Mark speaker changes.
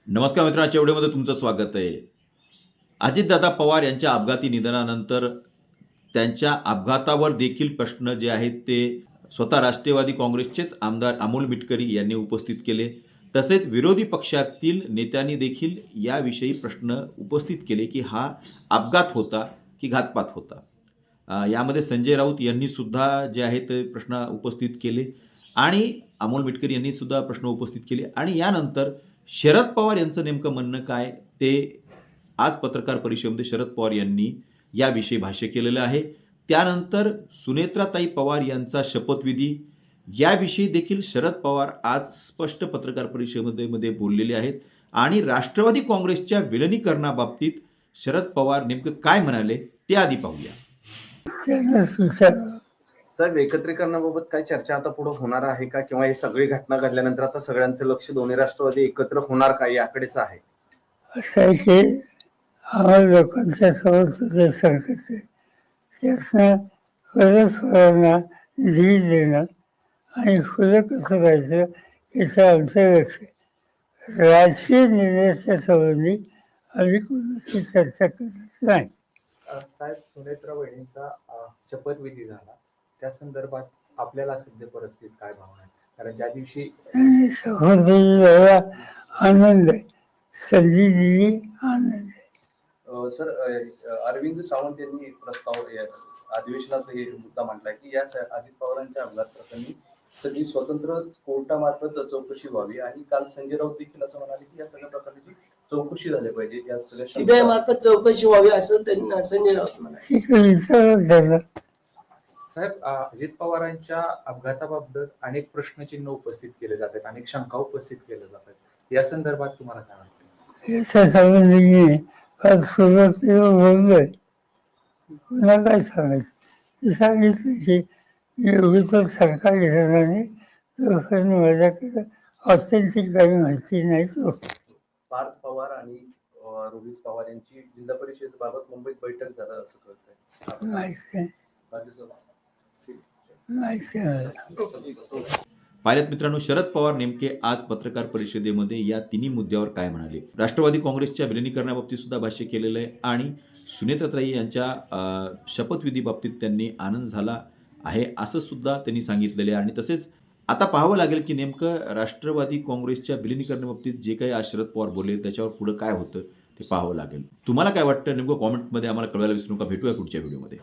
Speaker 1: नमस्कार मित्रांनो, आजच्या व्हिडिओमध्ये तुमचं स्वागत आहे. अजितदादा पवार यांच्या अपघाती निधनानंतर त्यांच्या अपघातावर देखील प्रश्न जे आहेत ते स्वतः राष्ट्रवादी काँग्रेसचेच आमदार अमोल मिटकरी यांनी उपस्थित केले. तसेच विरोधी पक्षातील नेत्यांनी देखील याविषयी प्रश्न उपस्थित केले, की हा अपघात होता की घातपात होता? यामध्ये संजय राऊत यांनी सुद्धा जे आहे ते प्रश्न उपस्थित केले आणि अमोल मिटकरी यांनी सुद्धा प्रश्न उपस्थित केले आणि यानंतर शरद पवार यांचं नेमकं म्हणणं काय ते आज पत्रकार परिषदेमध्ये शरद पवार यांनी याविषयी भाष्य केलेलं आहे. त्यानंतर सुनेत्राताई पवार यांचा शपथविधी याविषयी देखील शरद पवार आज स्पष्ट पत्रकार परिषदेमध्ये बोललेले आहेत आणि राष्ट्रवादी काँग्रेसच्या विलिनीकरणाबाबतीत शरद पवार नेमकं काय म्हणाले ते आधी पाहूया.
Speaker 2: साहेब, एकत्रीकरणाबाबत काय चर्चा आता पुढे होणार आहे का, किंवा ही सगळी घटना घडल्यानंतर आता सगळ्यांचं लक्ष दोन्ही राष्ट्रवादी एकत्र होणार का याकडेच आहे?
Speaker 3: असं आहे की आम्हाला लोकांच्या समोर सरकारचं त्यातनं परस्परांना धीर देणं आणि पुढं कसं जायचं याचं आमचं लक्ष आहे. राजकीय निर्णयाच्या संबंधी आम्ही कोणाशी चर्चा करत नाही.
Speaker 4: साहेब, सुनेत्रा वहिनींचा शपथविधी झाला, त्या संदर्भात आपल्याला सध्या परिस्थितीत काय भावना आहे? कारण ज्या दिवशी
Speaker 3: सहोदरीला आनंद आहे, संधी दिली आनंद आहे.
Speaker 2: सर, अरविंद सावंत यांनी एक प्रस्ताव अधिवेशनात हे मुद्दा मांडला की या अजित पवारांच्या अपघात प्रकरणी सगळी स्वतंत्र कोर्टामार्फत चौकशी व्हावी, आणि काल संजय राऊत देखील असं म्हणाले की या सगळ्या प्रकरणाची चौकशी झाली पाहिजे, या सगळ्या
Speaker 5: सीबीआय मार्फत चौकशी व्हावी असं त्यांनी संजय राऊत म्हणाले.
Speaker 4: साहेब, अजित पवारांच्या अपघाताबाबत अनेक प्रश्नचिन्ह उपस्थित केले जातात, अनेक शंका उपस्थित केल्या जातात. या संदर्भात तुम्हाला काय वाटतं?
Speaker 3: याच्या संबंधी फार सुरुवातीला बोललोय, पुन्हा काय सांगायचं? सांगितलं की एवढी तर सरकार घेणारे लोकांनी माझ्याकडे ऑथेंटिक काही माहिती नाही. तो
Speaker 2: पार्थ पवार आणि रोहित पवार यांची जिल्हा परिषद बाबत मुंबईत बैठक झालं असं कळतंय.
Speaker 3: माहिती आहे, माहिती आहे.
Speaker 1: पाहिल्यात मित्रांनो, शरद पवार नेमके आज पत्रकार परिषदेमध्ये या तिन्ही मुद्द्यावर काय म्हणाले. राष्ट्रवादी काँग्रेसच्या विलिनीकरणाबाबतीत सुद्धा भाष्य केलेलं आहे आणि सुनेत्राताई यांच्या शपथविधी बाबतीत त्यांनी आनंद झाला आहे असं सुद्धा त्यांनी सांगितलेले आहे. आणि तसेच आता पाहावं लागेल की नेमकं राष्ट्रवादी काँग्रेसच्या विलिनीकरणाबाबतीत जे काही आज शरद पवार बोलले त्याच्यावर पुढं काय होतं ते पाहावं लागेल. तुम्हाला काय वाटतं नेमकं कॉमेंटमध्ये आम्हाला कळवायला विसरू नका. भेटूया पुढच्या व्हिडिओमध्ये.